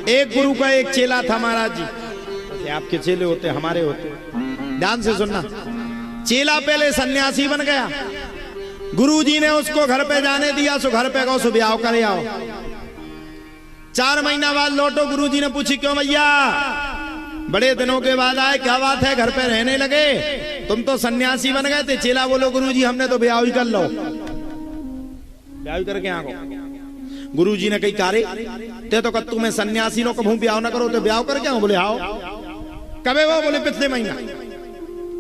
एक गुरु का एक चेला था महाराज जी। आपके चेले होते हमारे होते, ध्यान से सुनना। चेला पहले सन्यासी बन गया, गुरुजी ने उसको घर पे जाने दिया, सो घर पे गो सो ब्याह करे आओ। 4 महीना बाद लौटो, गुरुजी ने पूछी क्यों भैया बड़े दिनों के बाद आए, क्या बात है घर पे रहने लगे, तुम तो सन्यासी बन गए थे। चेला बोलो गुरुजी हमने तो ब्याह ही कर लो, ब्याह ही करके आगो। गुरुजी ने कही कारे ते तो कत्तू में सन्यासी लो कभू ब्याह ना करो तो ब्याह करके आओ। बोले आओ कबे वो, बोले पिछले महीना।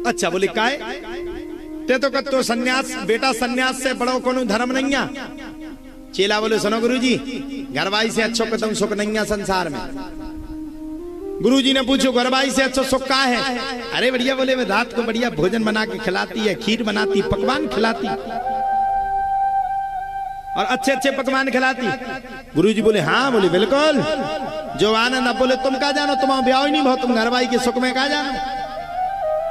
अच्छा बोले काहे ते तो कत्तो सन्यास बेटा, सन्यास से बड़ो कोनो धर्म नहीं है। चेला बोले सुनो गुरुजी घरवाई से अच्छो कदम सुख नहीं है संसार में। गुरुजी ने पूछो घरवाई से अच्छा सुख का है? अरे बढ़िया, बोले मैं रात को बढ़िया भोजन बना के खिलाती है, खीर बनाती, पकवान खिलाती और अच्छे अच्छे पकवान खिलाती। गुरुजी बोले हाँ, बोले बिल्कुल जो आनंद। अब बोले तुम क्या जानो, तुम ब्याह ही नहीं भाव, तुम घरवाई के सुख में क्या जानो।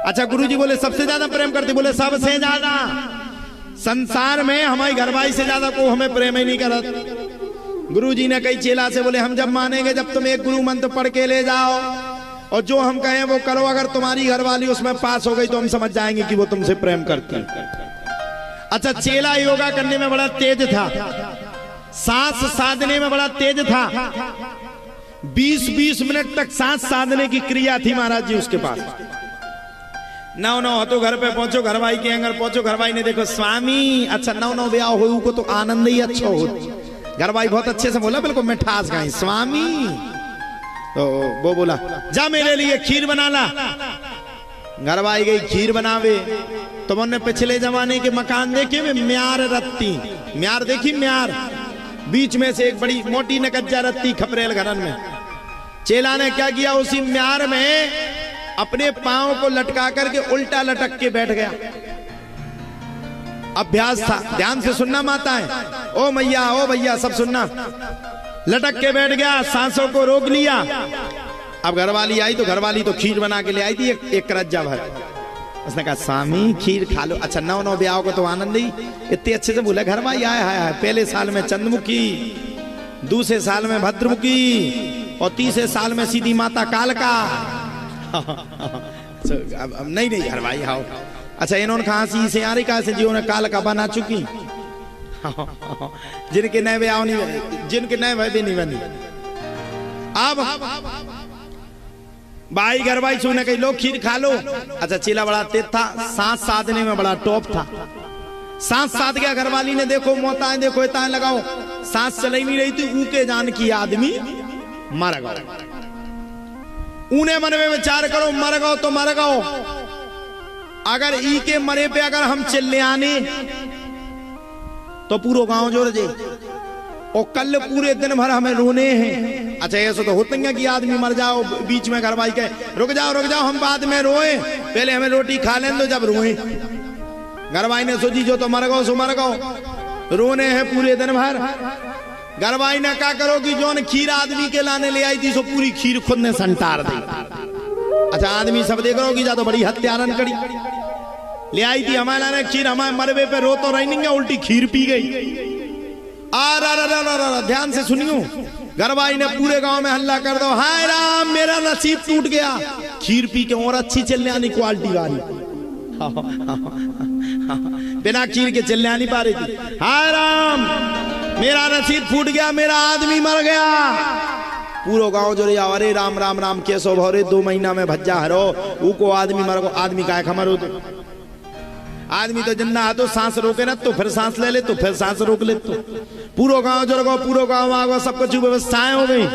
अच्छा गुरुजी बोले सबसे ज्यादा प्रेम करती? बोले सबसे ज्यादा, संसार में हमारी घरवाई से ज्यादा को हमें प्रेम ही नहीं करत। गुरुजी ने कई चेला से बोले हम जब मानेंगे जब तुम एक गुरु मंत्र पढ़ के ले जाओ और जो हम कहें वो करो, अगर तुम्हारी घरवाली उसमें पास हो गई तो हम समझ जाएंगे कि वो तुमसे प्रेम करती। अच्छा चेला योगा करने में बड़ा तेज था, सांस साधने में बड़ा तेज था, 20-20 मिनट तक सांस साधने की क्रिया थी महाराज जी उसके पास। नौ तो घर पे पहुंचो, घरवाई के अंदर पहुंचो, घरवाई ने देखो स्वामी अच्छा 9 ब्याह हो को तो आनंद ही अच्छा हो। घरवाई बहुत अच्छे से बोला, बिल्कुल मिठास गाई स्वामी। तो वो बोला जा मेरे लिए खीर बना ला। घरवाई गई खीर बनावे। तुमने पिछले जमाने के मकान देखे में म्यार रत्ती, म्यार देखी म्यार, बीच में से एक बड़ी मोटी नकज्जा रत्ती खपरेल घरन में। चेला ने क्या किया, उसी म्यार में अपने पांव को लटका करके उल्टा लटक के बैठ गया। अभ्यास था, ध्यान से सुनना माताएं, ओ मैया ओ भैया सब सुनना। लटक के बैठ गया, सांसों को रोक लिया। अब घरवाली आई तो घरवाली तो खीर बना के ले आई थी एक करज्जा भर। उसने कहा स्वामी खीर खा लो। अच्छा 9 ब्याह को तो आनंद ही इतने अच्छे से बोला। घरवाली आया पहले साल में चंद्रमुखी, दूसरे साल में भद्रमुखी और तीसरे साल में सीधी माता कालका। अब नहीं घरवाई आओ। अच्छा इन्होंने खांसी से आ रही कहा से जी उन्हें कालका बना चुकी। जिनके नए ब्याह नहीं, जिनके नए भाई भी नहीं बनी। अब भाई घरवाई सुने कही लो खीर खा लो। अच्छा चेला बड़ा तेज था, सांस साधने में बड़ा टॉप था, सांस साध गया। घरवाली ने देखो मोताएं देखो इताएं लगाओ, सांस चल नहीं रही थी। ऊके जान की आदमी मर गो। ऊने मन में विचार करो मर गो तो मर गो, अगर ई के मरे पे अगर हम चिल्ले आने तो पूरा गांव जोड़ दे और कल पूरे दिन भर हमें रोने हैं। अच्छा ऐसा तो होता है कि आदमी मर जाओ बीच में घरवाई के रुक जाओ हम बाद में रोए, पहले हमें रोटी खा लें तो जब रोए। घरवाई ने सोची जो तो मर गो सो मर गो, रोने हैं पूरे दिन भर। घरवाई ने क्या करो कि जो खीर आदमी के लाने ले आई थी सो पूरी खीर खुद ने संटार दी। अच्छा आदमी सब देख रहे हो कि जा तो बड़ी हत्यारन करी ले आई थी हमारे लाने खीर, हमारे मरबे पे रो तो रही नहीं, उल्टी खीर पी गई। ध्यान से सुनियो, घरवाई ने पूरे गांव में हल्ला कर दो, हाय राम मेरा नसीब टूट गया। खीर पी के और अच्छी चलने आनी क्वालिटी वाली, बिना खीर के चलने आनी पा रही थी। हाय राम मेरा नसीब फूट गया, मेरा आदमी मर गया। पूरा गांव जो रहा अरे राम राम राम कैसो भरे 2 महीना में भज्जा हरो ऊको आदमी मर गो। आदमी का खमर हो तो आदमी तो जिंदा है तो सांस रोके ना तो फिर सांस ले ले तो फिर सांस रोक ले तो पूरा गांव जो रहो, पूरा गांव आ गो, सब कुछ व्यवस्थाएं हो गई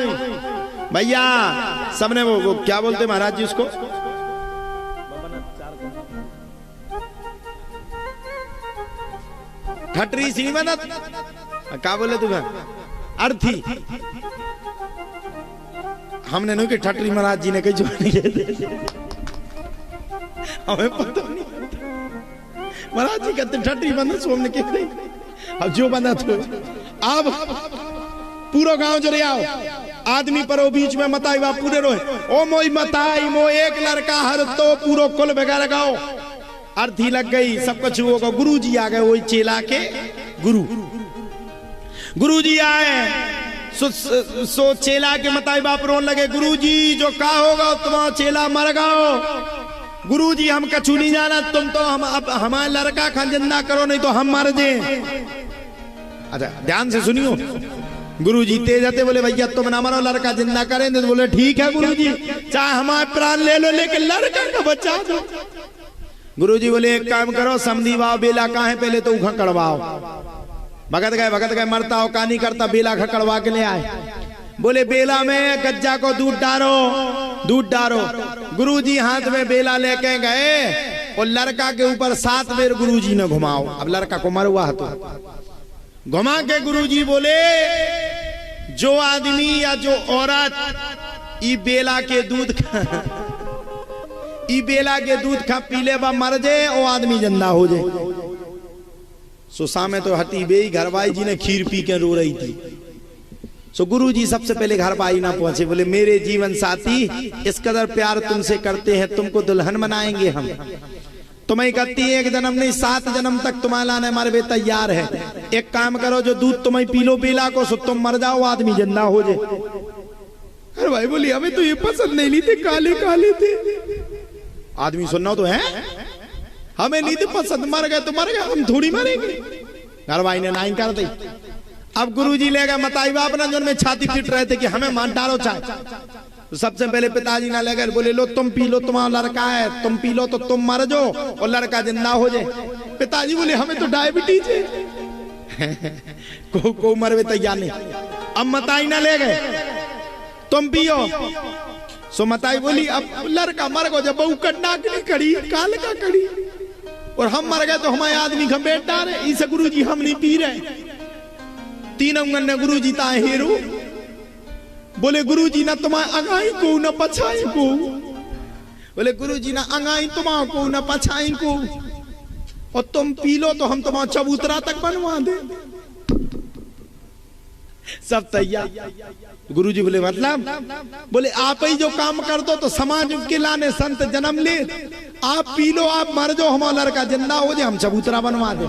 भैया। सबने वो क्या बोलते महाराज जी उसको, खटरी सी बनत क्या बोले तुम्हें, अर्थी। हमने नहीं कि ठटरी महाराज जी ने कही जुबानी हमें पता नहीं। महाराज जी कहते ठटरी बंदा सो हमने कह दी। अब जो बंदा तो अब पूरा गांव जो आओ आदमी पर बीच में मताई बा पूरे रोए, ओ मोई मताई मो एक लड़का हर तो पूरो कुल बेगा लगाओ। अर्थी लग गई, सब कुछ होगा। गुरु जी आ गए, वही चेला के गुरु जी आए, सो चेला के मताई बाप रोन लगे, गुरुजी जो का होगा तुम्हारा चेला मर गाओ। गुरुजी हम कछु नहीं जाना, तुम तो हम अब हमारा लड़का खा जिंदा करो नहीं तो हम मर जाए। अच्छा ध्यान से सुनियो, गुरुजी तेज हते, बोले भैया तुम ना मरो, लड़का जिंदा करेंगे। तो बोले ठीक है गुरुजी, चाहे हमारे प्राण ले लो लेकिन लड़का का बचा दो। गुरुजी बोले एक काम करो, समधी वाओ बेला कहाँ है, पहले तो उखा कड़वाओ। भगत गए मरता हो का नहीं करता, बेला खकड़वा के ले आए। बोले बेला में गज्जा को दूध डारो। गुरुजी हाथ में बेला लेके गए और लड़का के ऊपर 7 बेर गुरुजी ने घुमाओ। अब लड़का को मरवा तो घुमा के गुरुजी बोले, जो आदमी या जो औरत ई बेला के दूध खा पीले बा मर जाए, वो आदमी जिंदा हो जाए। सुसा में तो हटी बेई घरवाई जी ने खीर पी के रो रही थी। सो गुरुजी सबसे पहले घर पाई ना पहुंचे, बोले मेरे जीवन साथी इस कदर प्यार तुमसे करते हैं, तुमको दुल्हन बनाएंगे हम। तुम्हें कहती है 1 जन्म नहीं 7 जन्म तक तुम्हारे लाने हमारे वे तैयार है। एक काम करो, जो दूध तुम्हें पी लो बेला को, सो तुम मर जाओ, आदमी जिंदा हो जाए। अरे भाई बोली हमें तो ये पसंद नहीं थे, काले थे। आदमी सुनना तो है, हमें नहीं थे पसंद, मर गए तो मर गए, हम थोड़ी मरेंगे। घर भाई ने नाइन कर दी। अब गुरुजी ले गए मताई बाप ना, जो में छाती पीट रहे थे कि हमें मान डालो चाहे। तो सबसे पहले पिताजी ना ले गए, बोले लो तुम पी लो, तुम्हारा लड़का है, तुम पी लो तो तुम मर जाओ और लड़का जिंदा हो जाए। पिताजी बोले हमें तो डायबिटीज है को मरवे तैयार नहीं। अब मताई ना ले गए, तुम पियो। सो मताई बोली अब लड़का मर गो, जब बहू कटना कड़ी काल का कड़ी और हम मर गए तो हमारे आदमी का बेट डाले। इसे गुरुजी हम नहीं पी रहे। 3 अंगन ने गुरुजी ता हेरो, बोले गुरुजी ना तुम्हारे अंगाई को न पछाई को, बोले गुरुजी ना अंगाई तुम्हारा को न पछाई को, और तुम पी लो तो हम तुम्हारा चबूतरा तक बनवा दे। सब तैयार। गुरुजी बोले मतलब, बोले आप ही जो काम कर दो तो समाज के लाने संत जन्म ले, आप पी लो, आप मर जाओ, हमारा लड़का जिंदा हो जाए, हम चबूतरा बनवा दे।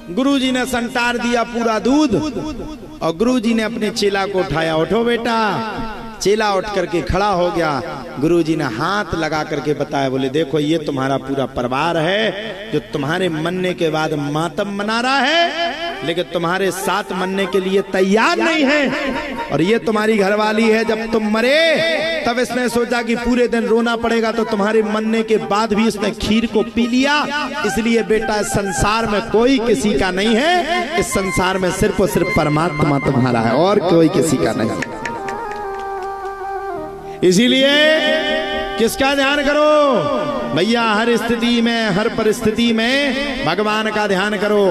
गुरुजी ने संटार दिया पूरा दूध और गुरुजी ने अपने चेला को उठाया, उठो बेटा। चेला उठ करके खड़ा हो गया। गुरुजी ने हाथ लगा करके बताया, बोले देखो ये तुम्हारा पूरा परिवार है जो तुम्हारे मरने के बाद मातम मना रहा है, लेकिन तुम्हारे साथ मरने के लिए तैयार नहीं है। और ये तुम्हारी घरवाली है, जब तुम मरे तब इसने सोचा कि पूरे दिन रोना पड़ेगा, तो तुम्हारे मरने के बाद भी इसने खीर को पी लिया। इसलिए बेटा इस संसार में कोई किसी का नहीं है, इस संसार में सिर्फ और सिर्फ परमात्मा तुम्हारा है और कोई किसी का नहीं। इसीलिए किसका ध्यान करो भैया, हर स्थिति में हर परिस्थिति में भगवान का ध्यान करो।